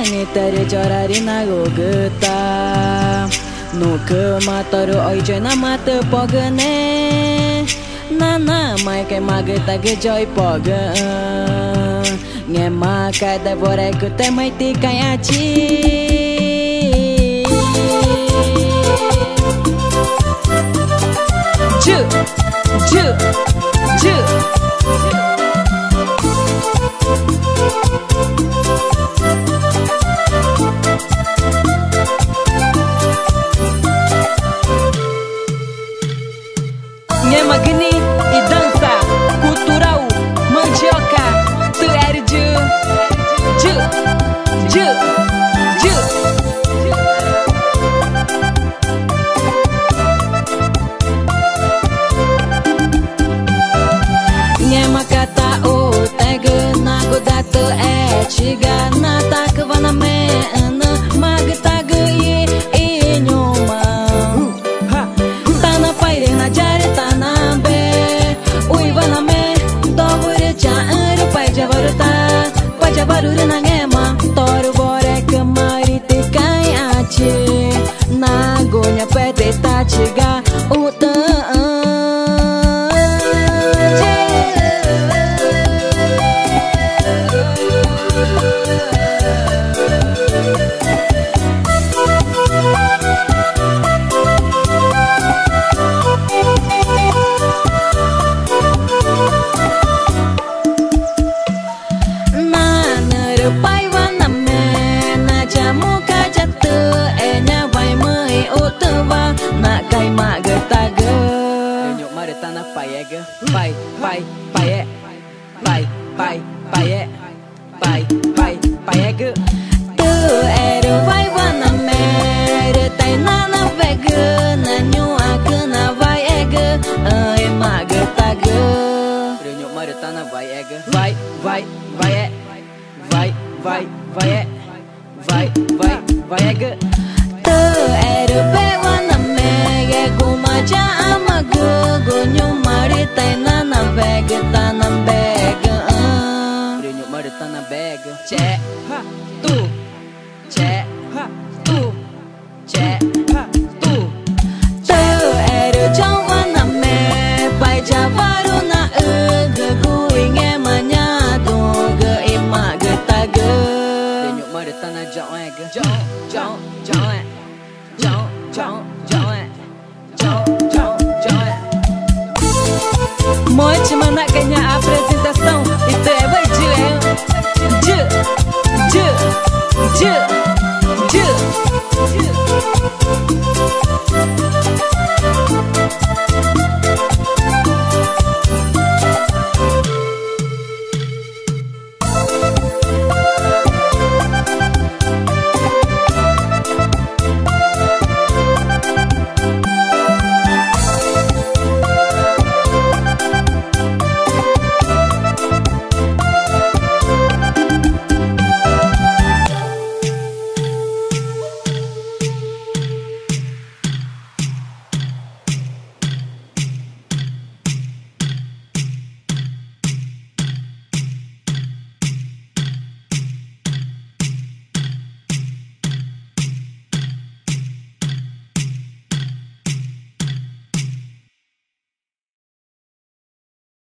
Ni teri corari na gugeta Nuke matoru oijoy na mate pogene Nana mai kai mageta ge joy poge Nge makai da bore kute mai ti kai achi Ju Ju Ju Nge magni e dança cultural mandioca tu er ju ju ju ju Nge makata o tega na godata é chiga na takvana me ana magtaga e nyoma Tana paire na jare Pajabaruri na ngema Toru bore kemari te kai achi Nagonya pete tachiga uta Pai, pai, pai, pai, pai, pai, pai, pai, pai, tu ero vai vana mere tai nana vega na nyua kana vai ega ai magataga renyo maretana vai ega vai vai vai vai vai vai vai vai vai ega tu ero vai vana mere gumaja amago gonyo tai nana vega tá na bega renyo maretana bega che ha tu che ha tu che ha tu tu ero jawana me pai javaru na ga guinge manyado ga imaga taga renyo maretana jaega jao jao jao jao jao jao Mote mana ganha a apresentação